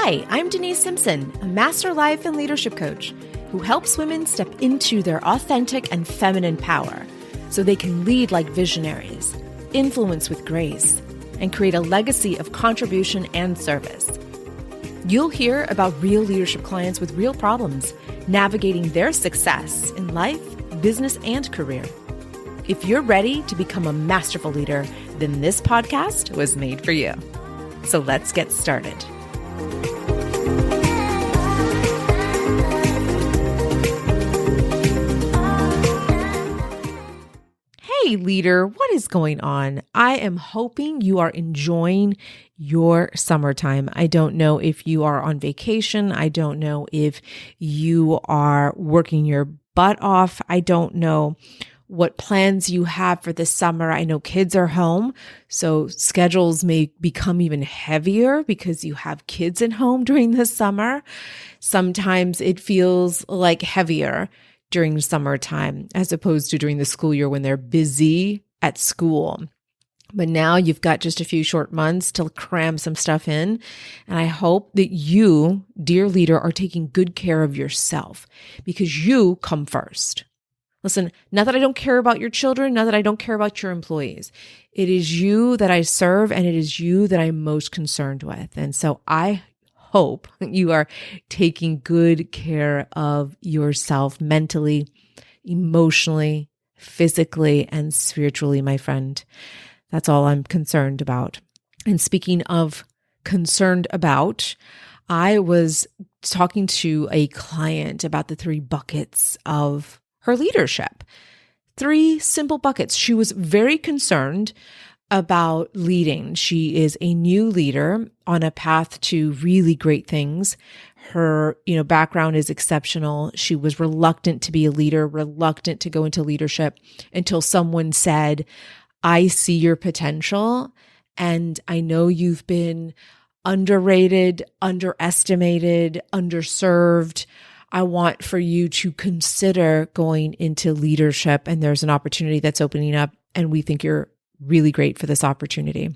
Hi, I'm Denise Simpson, a master life and leadership coach who helps women step into their authentic and feminine power so they can lead like visionaries, influence with grace, and create a legacy of contribution and service. You'll hear about real leadership clients with real problems, navigating their success in life, business, and career. If you're ready to become a masterful leader, then this podcast was made for you. So let's get started. Hey leader, what is going on? I am hoping you are enjoying your summertime. I don't know if you are on vacation. I don't know if you are working your butt off. I don't know what plans you have for this summer. I know kids are home, so schedules may become even heavier because you have kids at home during the summer. Sometimes it feels like heavier during summertime as opposed to during the school year when they're busy at school. But now you've got just a few short months to cram some stuff in. And I hope that you, dear leader, are taking good care of yourself because you come first. Listen, not that I don't care about your children, not that I don't care about your employees. It is you that I serve and it is you that I'm most concerned with. And so I hope you are taking good care of yourself mentally, emotionally, physically, and spiritually, my friend. That's all I'm concerned about. And speaking of concerned about, I was talking to a client about the 3 buckets of her leadership. 3 simple buckets. She was very concerned about leading. She is a new leader on a path to really great things. Her, background is exceptional. She was reluctant to be a leader, reluctant to go into leadership until someone said, I see your potential. And I know you've been underrated, underestimated, underserved. I want for you to consider going into leadership. And there's an opportunity that's opening up. And we think you're really great for this opportunity.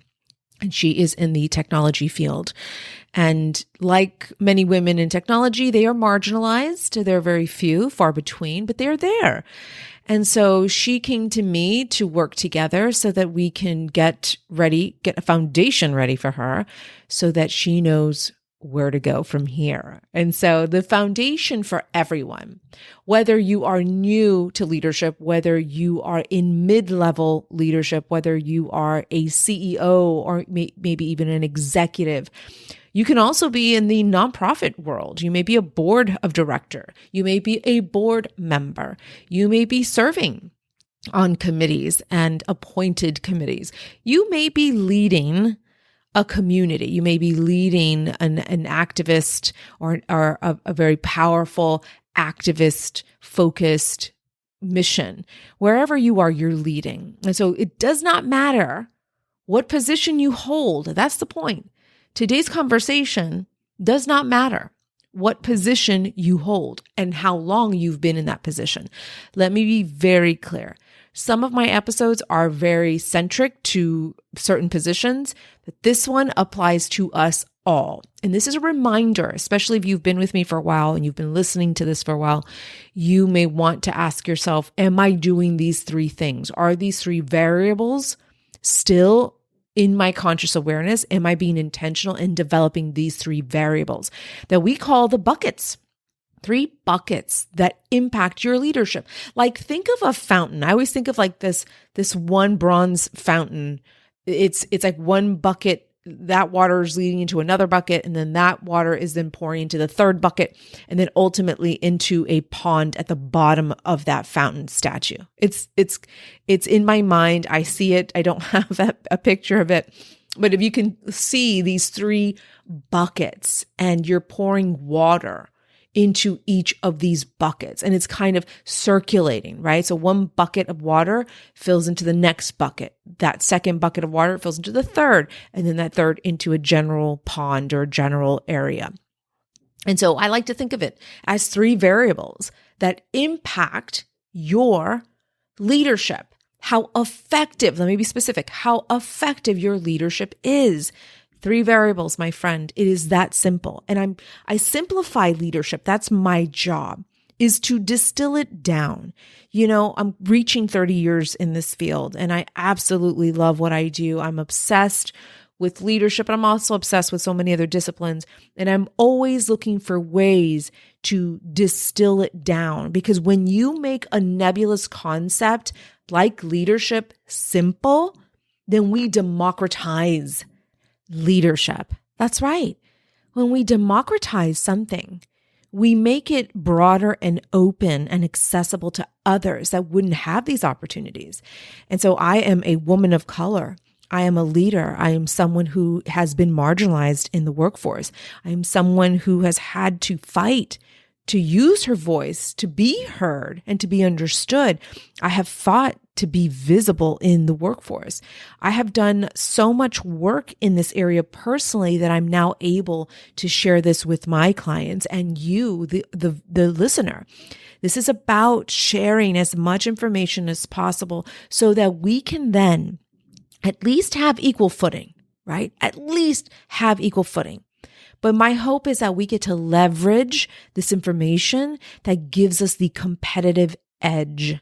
And she is in the technology field. And like many women in technology, they are marginalized. They're very few, far between, but they're there. And so she came to me to work together so that we can get a foundation ready for her so that she knows where to go from here. And so the foundation for everyone, whether you are new to leadership, whether you are in mid-level leadership, whether you are a CEO or maybe even an executive, you can also be in the nonprofit world. You may be a board of director. You may be a board member. You may be serving on committees and appointed committees. You may be leading a community. You may be leading an activist or a very powerful activist focused mission. Wherever you are, you're leading. And so it does not matter what position you hold. That's the point. Today's conversation does not matter what position you hold and how long you've been in that position. Let me be very clear. Some of my episodes are very centric to certain positions, but this one applies to us all. And this is a reminder, especially if you've been with me for a while and you've been listening to this for a while, you may want to ask yourself, am I doing these 3 things? Are these 3 variables still in my conscious awareness? Am I being intentional in developing these 3 variables that we call the buckets? 3 buckets that impact your leadership. Like think of a fountain. I always think of like this one bronze fountain. It's like one bucket, that water is leading into another bucket, and then that water is then pouring into the 3rd bucket, and then ultimately into a pond at the bottom of that fountain statue. It's in my mind. I see it. I don't have a picture of it. But if you can see these 3 buckets and you're pouring water into each of these buckets. And it's kind of circulating, right? So one bucket of water fills into the next bucket. That 2nd bucket of water fills into the 3rd, and then that 3rd into a general pond or general area. And so I like to think of it as 3 variables that impact your leadership. How effective, let me be specific, how effective your leadership is. 3 variables, my friend. It is that simple. And I simplify leadership. That's my job, is to distill it down. I'm reaching 30 years in this field and I absolutely love what I do. I'm obsessed with leadership, and I'm also obsessed with so many other disciplines. And I'm always looking for ways to distill it down, because when you make a nebulous concept like leadership simple, then we democratize leadership. That's right. When we democratize something, we make it broader and open and accessible to others that wouldn't have these opportunities. And so I am a woman of color. I am a leader. I am someone who has been marginalized in the workforce. I am someone who has had to fight to use her voice, to be heard and to be understood. I have fought to be visible in the workforce. I have done so much work in this area personally that I'm now able to share this with my clients and you, the listener. This is about sharing as much information as possible so that we can then at least have equal footing, right? At least have equal footing. But my hope is that we get to leverage this information that gives us the competitive edge,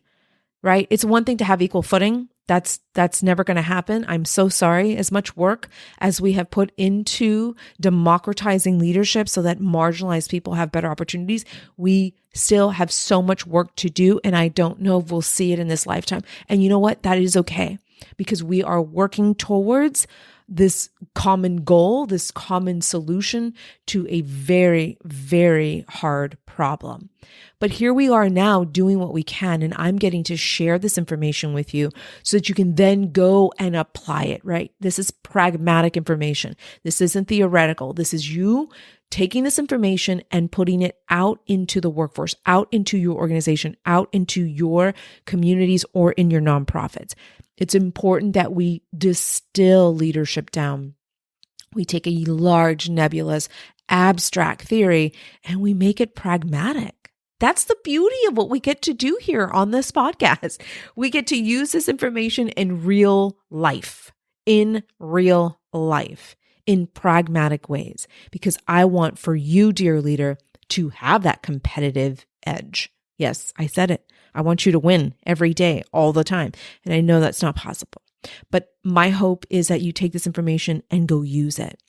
right? It's one thing to have equal footing. That's never going to happen. I'm so sorry. As much work as we have put into democratizing leadership so that marginalized people have better opportunities, we still have so much work to do. And I don't know if we'll see it in this lifetime. And you know what? That is okay, because we are working towards this common goal, this common solution to a very, very hard problem. But here we are now doing what we can, and I'm getting to share this information with you so that you can then go and apply it, right? This is pragmatic information. This isn't theoretical. This is you taking this information and putting it out into the workforce, out into your organization, out into your communities or in your nonprofits. It's important that we distill leadership down. We take a large, nebulous, abstract theory and we make it pragmatic. That's the beauty of what we get to do here on this podcast. We get to use this information in real life, in pragmatic ways, because I want for you, dear leader, to have that competitive edge. Yes, I said it. I want you to win every day, all the time. And I know that's not possible. But my hope is that you take this information and go use it.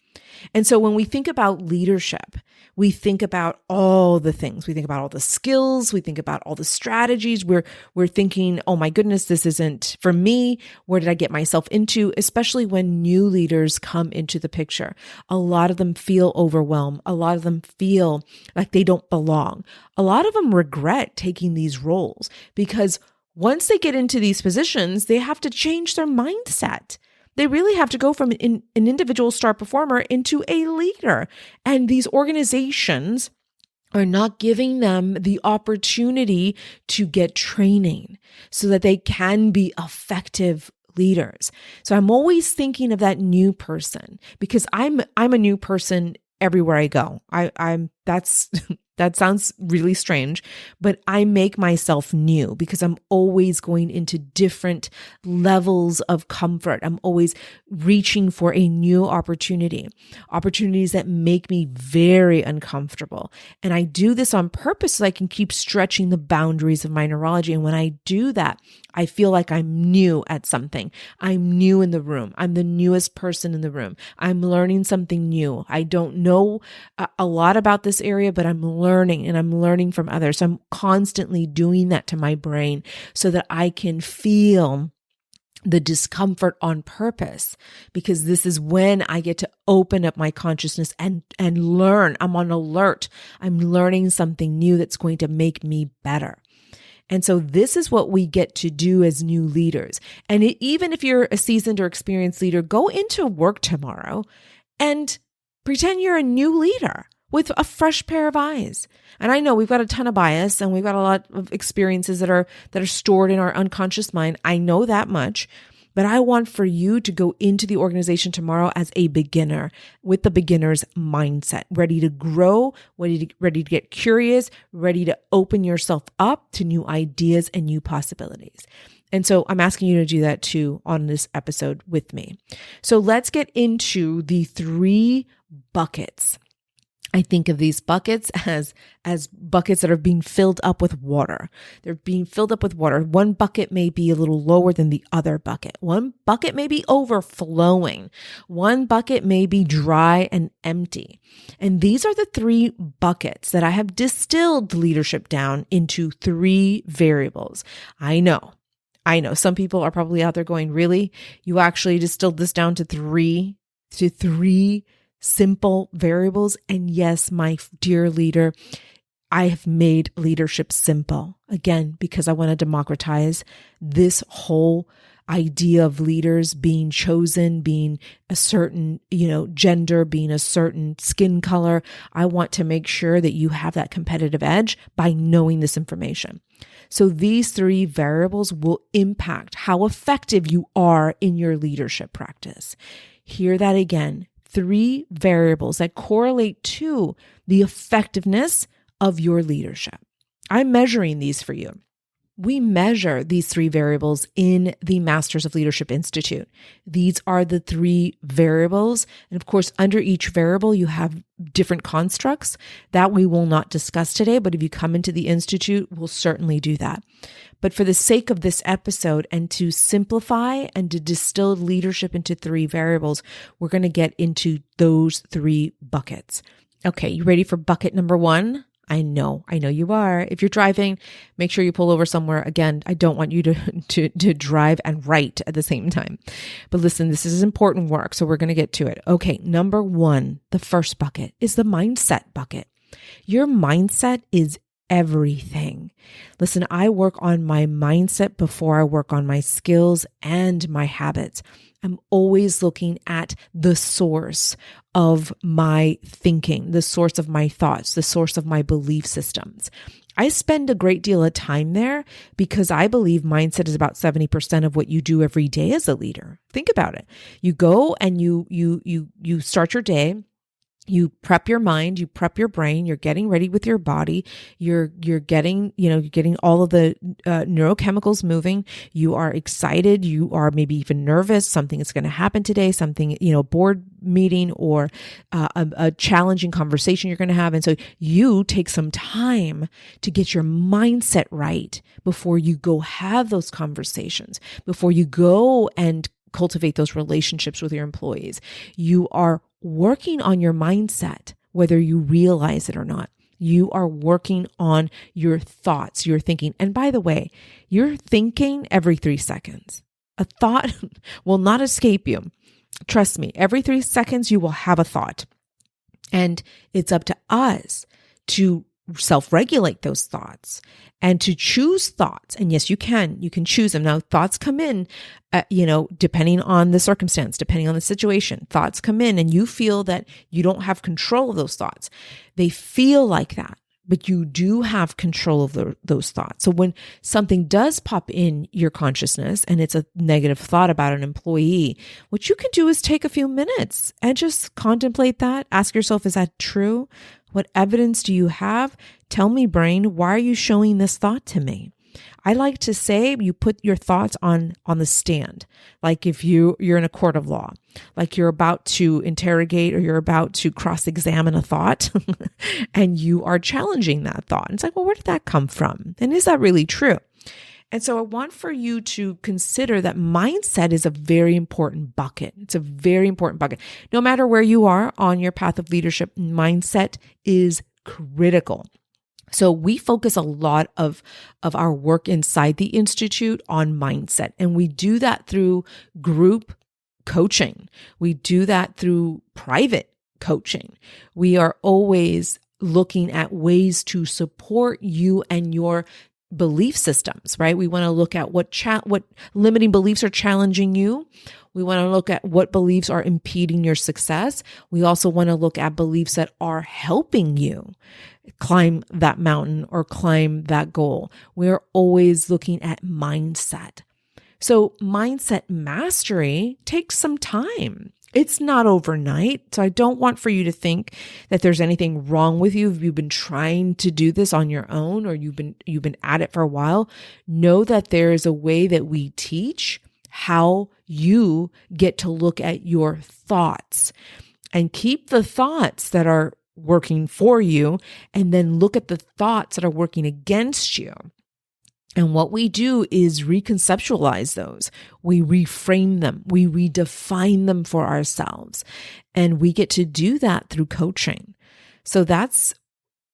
And so when we think about leadership, we think about all the things. We think about all the skills. We think about all the strategies. We're thinking, oh my goodness, this isn't for me. Where did I get myself into? Especially when new leaders come into the picture. A lot of them feel overwhelmed. A lot of them feel like they don't belong. A lot of them regret taking these roles because once they get into these positions, they have to change their mindset. They really have to go from an individual star performer into a leader. And these organizations are not giving them the opportunity to get training so that they can be effective leaders. So I'm always thinking of that new person because I'm a new person everywhere I go. That sounds really strange, but I make myself new because I'm always going into different levels of comfort. I'm always reaching for a new opportunities that make me very uncomfortable. And I do this on purpose so I can keep stretching the boundaries of my neurology. And when I do that, I feel like I'm new at something. I'm new in the room. I'm the newest person in the room. I'm learning something new. I don't know a lot about this area, but I'm learning and I'm learning from others. So I'm constantly doing that to my brain so that I can feel the discomfort on purpose, because this is when I get to open up my consciousness and learn. I'm on alert. I'm learning something new that's going to make me better. And so this is what we get to do as new leaders. And even if you're a seasoned or experienced leader, go into work tomorrow and pretend you're a new leader with a fresh pair of eyes. And I know we've got a ton of bias and we've got a lot of experiences that are stored in our unconscious mind. I know that much. But I want for you to go into the organization tomorrow as a beginner with the beginner's mindset, ready to grow, ready to get curious, ready to open yourself up to new ideas and new possibilities. And so I'm asking you to do that too on this episode with me. So let's get into the 3 buckets. I think of these buckets as buckets that are being filled up with water. They're being filled up with water. One bucket may be a little lower than the other bucket. One bucket may be overflowing. One bucket may be dry and empty. And these are the 3 buckets that I have distilled leadership down into 3 variables. I know. Some people are probably out there going, really? You actually distilled this down to three simple variables? And yes, my dear leader, I have made leadership simple. Again, because I want to democratize this whole idea of leaders being chosen, being a certain, gender, being a certain skin color. I want to make sure that you have that competitive edge by knowing this information. So these 3 variables will impact how effective you are in your leadership practice. Hear that again. 3 variables that correlate to the effectiveness of your leadership. I'm measuring these for you. We measure these 3 variables in the Masters of Leadership Institute. These are the 3 variables. And of course, under each variable, you have different constructs that we will not discuss today. But if you come into the Institute, we'll certainly do that. But for the sake of this episode and to simplify and to distill leadership into 3 variables, we're going to get into those 3 buckets. Okay, you ready for bucket number 1? I know you are. If you're driving, make sure you pull over somewhere. Again, I don't want you to drive and write at the same time. But listen, this is important work, so we're going to get to it. Okay, number 1, the first bucket is the mindset bucket. Your mindset is everything. Listen, I work on my mindset before I work on my skills and my habits. I'm always looking at the source of my thinking, the source of my thoughts, the source of my belief systems. I spend a great deal of time there because I believe mindset is about 70% of what you do every day as a leader. Think about it. You go and you start your day. You prep your mind, you prep your brain, you're getting ready with your body, you're getting all of the neurochemicals moving, you are excited, you are maybe even nervous, something is going to happen today, something, board meeting or a challenging conversation you're going to have. And so you take some time to get your mindset right before you go have those conversations, before you go and cultivate those relationships with your employees. You are working on your mindset, whether you realize it or not. You are working on your thoughts, your thinking. And by the way, you're thinking every 3 seconds. A thought will not escape you. Trust me, every 3 seconds you will have a thought. And it's up to us to self-regulate those thoughts and to choose thoughts. And yes, you can choose them. Now, thoughts come in, depending on the circumstance, depending on the situation, thoughts come in and you feel that you don't have control of those thoughts. They feel like that, but you do have control of those thoughts. So when something does pop in your consciousness and it's a negative thought about an employee, what you can do is take a few minutes and just contemplate that. Ask yourself, is that true? What evidence do you have? Tell me, brain, why are you showing this thought to me? I like to say you put your thoughts on the stand. Like if you're in a court of law, like you're about to interrogate or you're about to cross-examine a thought and you are challenging that thought. And it's like, well, where did that come from? And is that really true? And so I want for you to consider that mindset is a very important bucket. It's a very important bucket. No matter where you are on your path of leadership, mindset is critical. So we focus a lot of our work inside the Institute on mindset. And we do that through group coaching. We do that through private coaching. We are always looking at ways to support you and your belief systems, right? We want to look at what limiting beliefs are challenging you. We want to look at what beliefs are impeding your success. We also want to look at beliefs that are helping you climb that mountain or climb that goal. We're always looking at mindset. So mindset mastery takes some time. It's not overnight. So I don't want for you to think that there's anything wrong with you if you've been trying to do this on your own or you've been at it for a while. Know that there is a way that we teach how you get to look at your thoughts and keep the thoughts that are working for you and then look at the thoughts that are working against you. And what we do is reconceptualize those. We reframe them. We redefine them for ourselves. And we get to do that through coaching. So that's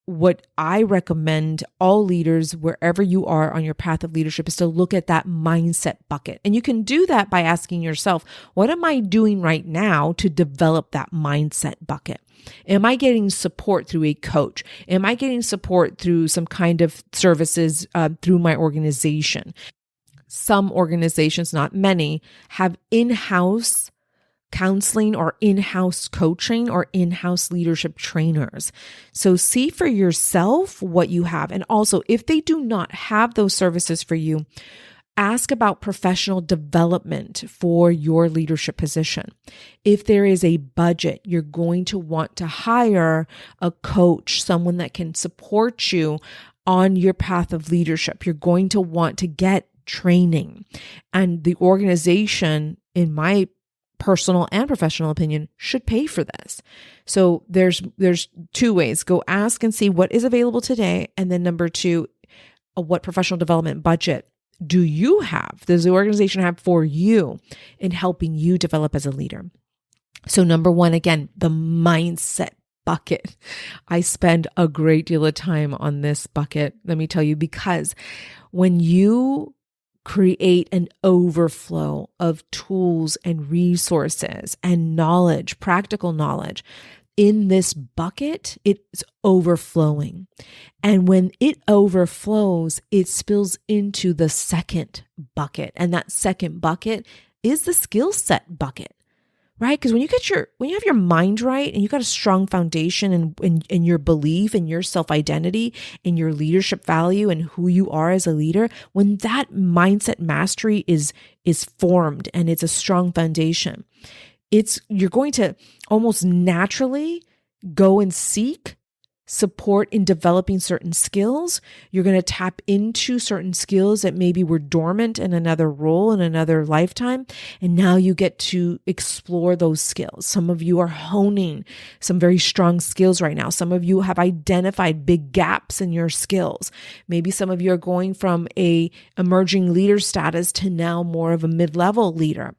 what I recommend all leaders, wherever you are on your path of leadership, is to look at that mindset bucket. And you can do that by asking yourself, what am I doing right now to develop that mindset bucket? Am I getting support through a coach? Am I getting support through some kind of services through my organization? Some organizations, not many, have in-house counseling or in-house coaching or in-house leadership trainers. So see for yourself what you have. And also, if they do not have those services for you, ask about professional development for your leadership position. If there is a budget, you're going to want to hire a coach, someone that can support you on your path of leadership. You're going to want to get training. And the organization, in my personal and professional opinion, should pay for this. So there's two ways. Go ask and see what is available today. And then number two, what professional development budget do you have? Does the organization have for you in helping you develop as a leader? So number one, again, the mindset bucket. I spend a great deal of time on this bucket, let me tell you, because when you create an overflow of tools and resources and knowledge, practical knowledge, in this bucket, it's overflowing. And when it overflows, it spills into the second bucket. And that second bucket is the skill set bucket, right? Because when you have your mind right and you got a strong foundation in your belief and your self-identity and your leadership value and who you are as a leader, when that mindset mastery is formed and it's a strong foundation, you're going to almost naturally go and seek support in developing certain skills. You're going to tap into certain skills that maybe were dormant in another role, in another lifetime. And now you get to explore those skills. Some of you are honing some very strong skills right now. Some of you have identified big gaps in your skills. Maybe some of you are going from a emerging leader status to now more of a mid-level leader.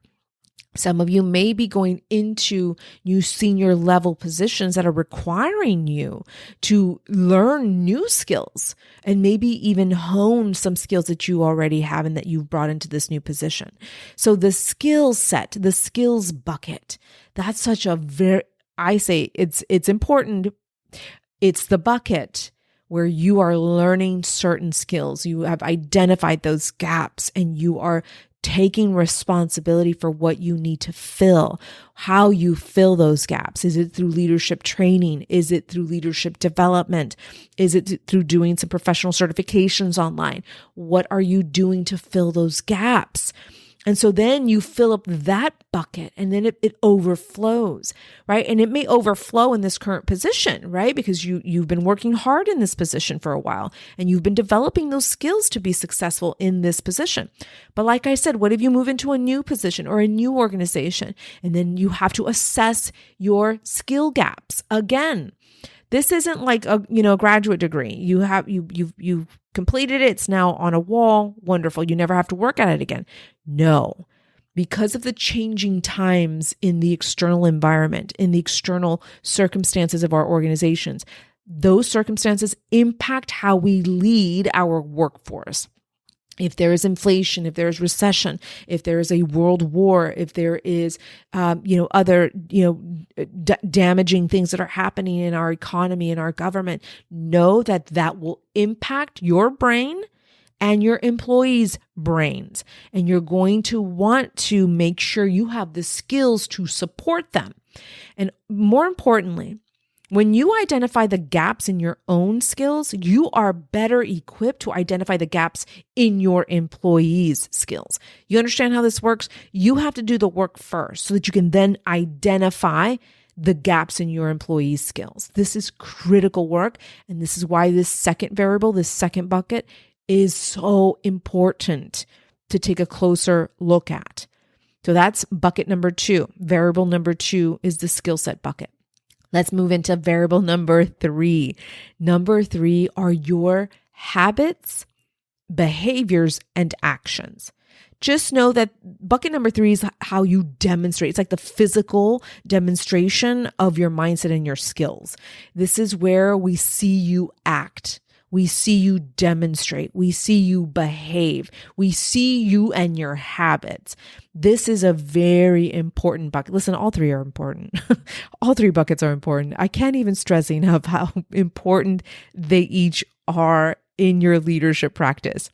Some of you may be going into new senior level positions that are requiring you to learn new skills and maybe even hone some skills that you already have and that you've brought into this new position. So the skill set, the skills bucket, that's such a it's important. It's the bucket where you are learning certain skills. You have identified those gaps and you are taking responsibility for what you need to fill, how you fill those gaps. Is it through leadership training? Is it through leadership development? Is it through doing some professional certifications online? What are you doing to fill those gaps? And so then you fill up that bucket and then it overflows, right? And it may overflow in this current position, right? Because you've been working hard in this position for a while and you've been developing those skills to be successful in this position. But like I said, what if you move into a new position or a new organization and then you have to assess your skill gaps again? This isn't like a graduate degree. You've completed it. It's now on a wall. Wonderful. You never have to work at it again. No, because of the changing times in the external environment, in the external circumstances of our organizations, those circumstances impact how we lead our workforce. If there is inflation, if there is recession, if there is a world war, if there is, other, damaging things that are happening in our economy and our government, know that will impact your brain and your employees' brains. And you're going to want to make sure you have the skills to support them. And more importantly, When you identify the gaps in your own skills, you are better equipped to identify the gaps in your employees' skills. You understand how this works? You have to do the work first so that you can then identify the gaps in your employees' skills. This is critical work. And this is why this second variable, this second bucket, is so important to take a closer look at. So that's bucket number 2. Variable number 2 is the skill set bucket. Let's move into variable number 3. Number 3 are your habits, behaviors, and actions. Just know that bucket number 3 is how you demonstrate. It's like the physical demonstration of your mindset and your skills. This is where we see you act. We see you demonstrate. We see you behave. We see you and your habits. This is a very important bucket. Listen, all 3 are important. All 3 buckets are important. I can't even stress enough how important they each are in your leadership practice.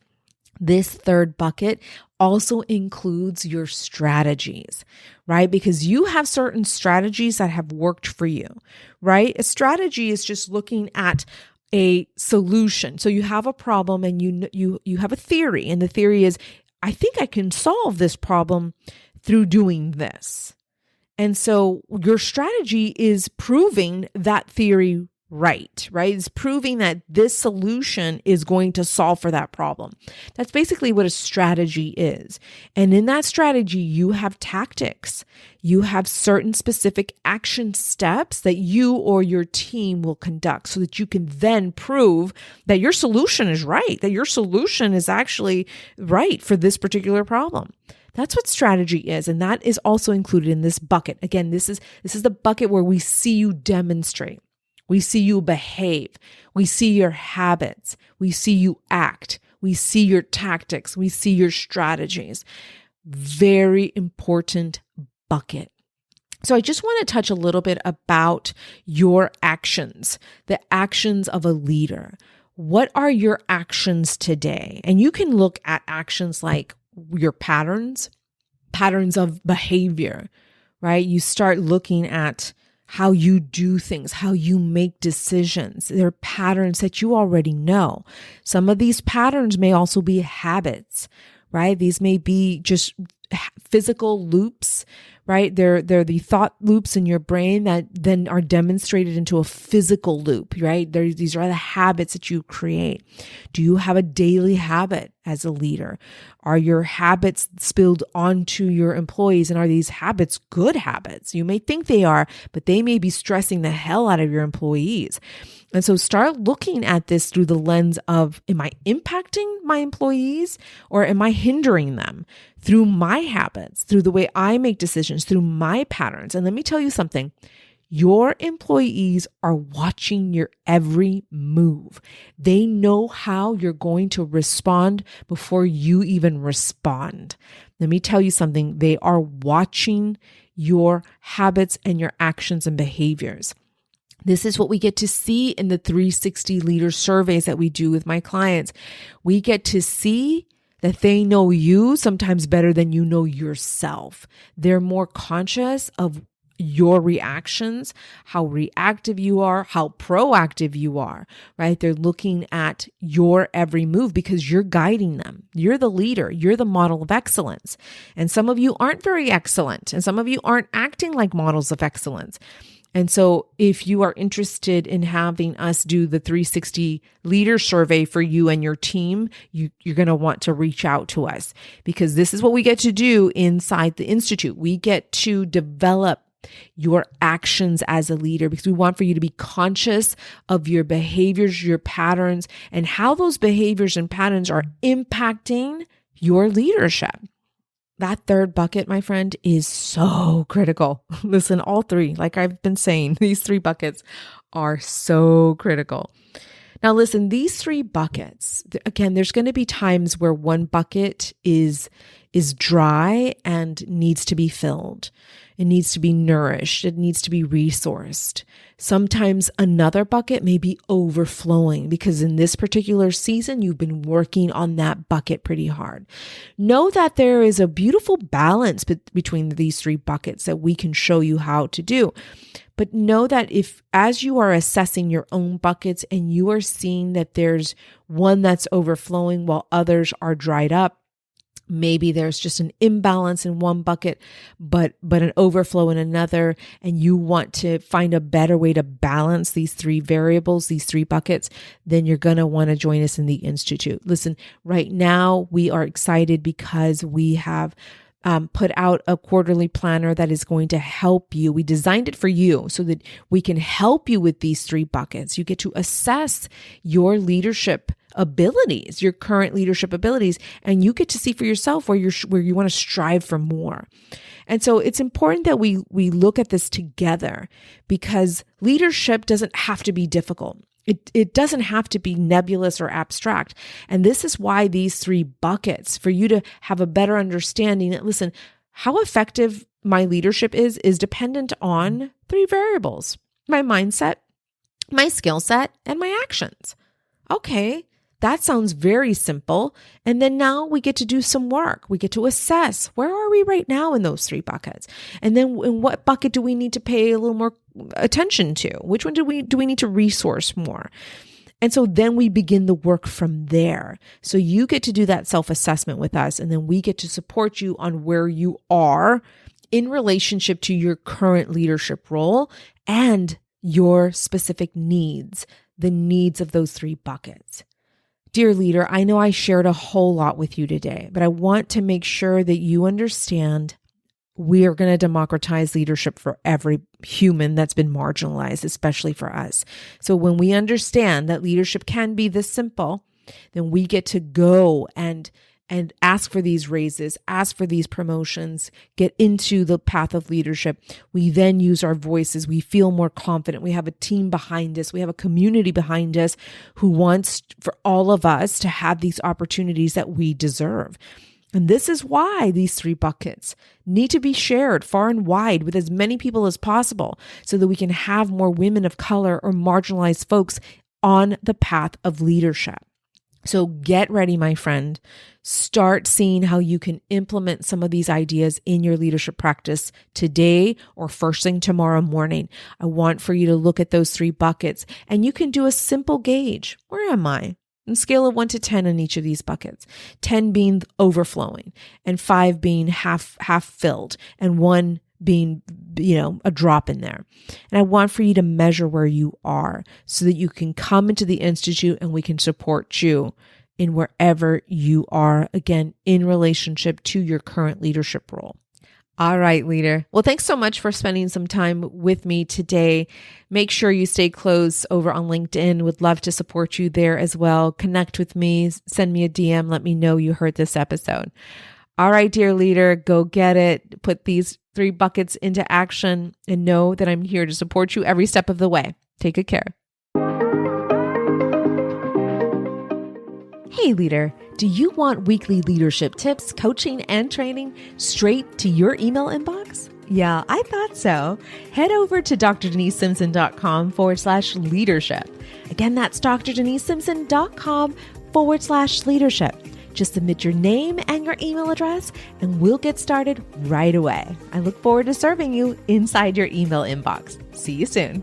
This third bucket also includes your strategies, right? Because you have certain strategies that have worked for you, right? A strategy is just looking at a solution. So you have a problem and you have a theory, and the theory is, I think I can solve this problem through doing this. And so your strategy is proving that theory right? It's proving that this solution is going to solve for that problem. That's basically what a strategy is. And in that strategy, you have tactics. You have certain specific action steps that you or your team will conduct so that you can then prove that your solution is right, that your solution is actually right for this particular problem. That's what strategy is. And that is also included in this bucket. Again, this is the bucket where we see you demonstrate. We see you behave. We see your habits. We see you act. We see your tactics. We see your strategies. Very important bucket. So I just want to touch a little bit about your actions, the actions of a leader. What are your actions today? And you can look at actions like your patterns of behavior, right? You start looking at how you do things, how you make decisions. There are patterns that you already know. Some of these patterns may also be habits, right? These may be just physical loops, right? They're the thought loops in your brain that then are demonstrated into a physical loop, right? These are the habits that you create. Do you have a daily habit as a leader? Are your habits spilled onto your employees? And are these habits good habits? You may think they are, but they may be stressing the hell out of your employees. And so start looking at this through the lens of, am I impacting my employees or am I hindering them through my habits, through the way I make decisions, through my patterns? And let me tell you something. Your employees are watching your every move. They know how you're going to respond before you even respond. Let me tell you something. They are watching your habits and your actions and behaviors. This is what we get to see in the 360 leader surveys that we do with my clients. We get to see that they know you sometimes better than you know yourself. They're more conscious of your reactions, how reactive you are, how proactive you are, right? They're looking at your every move because you're guiding them. You're the leader. You're the model of excellence. And some of you aren't very excellent, and some of you aren't acting like models of excellence. And so if you are interested in having us do the 360 leader survey for you and your team, you're going to want to reach out to us, because this is what we get to do inside the Institute. We get to develop your actions as a leader because we want for you to be conscious of your behaviors, your patterns, and how those behaviors and patterns are impacting your leadership. That third bucket, my friend, is so critical. Listen, all 3, like I've been saying, these 3 buckets are so critical. Now, listen, these 3 buckets, again, there's going to be times where one bucket is is dry and needs to be filled. It needs to be nourished. It needs to be resourced. Sometimes another bucket may be overflowing because in this particular season, you've been working on that bucket pretty hard. Know that there is a beautiful balance between these three buckets that we can show you how to do. But know that as you are assessing your own buckets and you are seeing that there's one that's overflowing while others are dried up, maybe there's just an imbalance in one bucket, but an overflow in another, and you want to find a better way to balance these three variables, these three buckets, then you're going to want to join us in the Institute. Listen, right now we are excited because we have put out a quarterly planner that is going to help you. We designed it for you so that we can help you with these three buckets. You get to assess your leadership abilities, your current leadership abilities, and you get to see for yourself where you want to strive for more. And so it's important that we look at this together because leadership doesn't have to be difficult. It doesn't have to be nebulous or abstract. And this is why these three buckets, for you to have a better understanding that, listen, how effective my leadership is dependent on three variables: my mindset, my skill set, and my actions. Okay, that sounds very simple. And then now we get to do some work. We get to assess, where are we right now in those three buckets? And then in what bucket do we need to pay a little more attention to? Which one do we need to resource more? And so then we begin the work from there. So you get to do that self-assessment with us, and then we get to support you on where you are in relationship to your current leadership role and your specific needs, the needs of those three buckets. Dear leader, I know I shared a whole lot with you today, but I want to make sure that you understand we are going to democratize leadership for every human that's been marginalized, especially for us. So when we understand that leadership can be this simple, then we get to go and ask for these raises, ask for these promotions, get into the path of leadership. We then use our voices. We feel more confident. We have a team behind us. We have a community behind us who wants for all of us to have these opportunities that we deserve. And this is why these three buckets need to be shared far and wide with as many people as possible so that we can have more women of color or marginalized folks on the path of leadership. So get ready, my friend. Start seeing how you can implement some of these ideas in your leadership practice today or first thing tomorrow morning. I want for you to look at those three buckets, and you can do a simple gauge. Where am I? On a scale of 1 to 10 in each of these buckets, 10 being overflowing and 5 being half filled and 1 being, a drop in there. And I want for you to measure where you are so that you can come into the Institute and we can support you in wherever you are, again, in relationship to your current leadership role. All right, leader. Well, thanks so much for spending some time with me today. Make sure you stay close over on LinkedIn. Would love to support you there as well. Connect with me, send me a DM, let me know you heard this episode. All right, dear leader, go get it. Put these 3 buckets into action and know that I'm here to support you every step of the way. Take good care. Hey, leader, do you want weekly leadership tips, coaching, and training straight to your email inbox? Yeah, I thought so. Head over to drdenisesimpson.com/leadership. Again, that's drdenisesimpson.com/leadership. Just submit your name and your email address, and we'll get started right away. I look forward to serving you inside your email inbox. See you soon.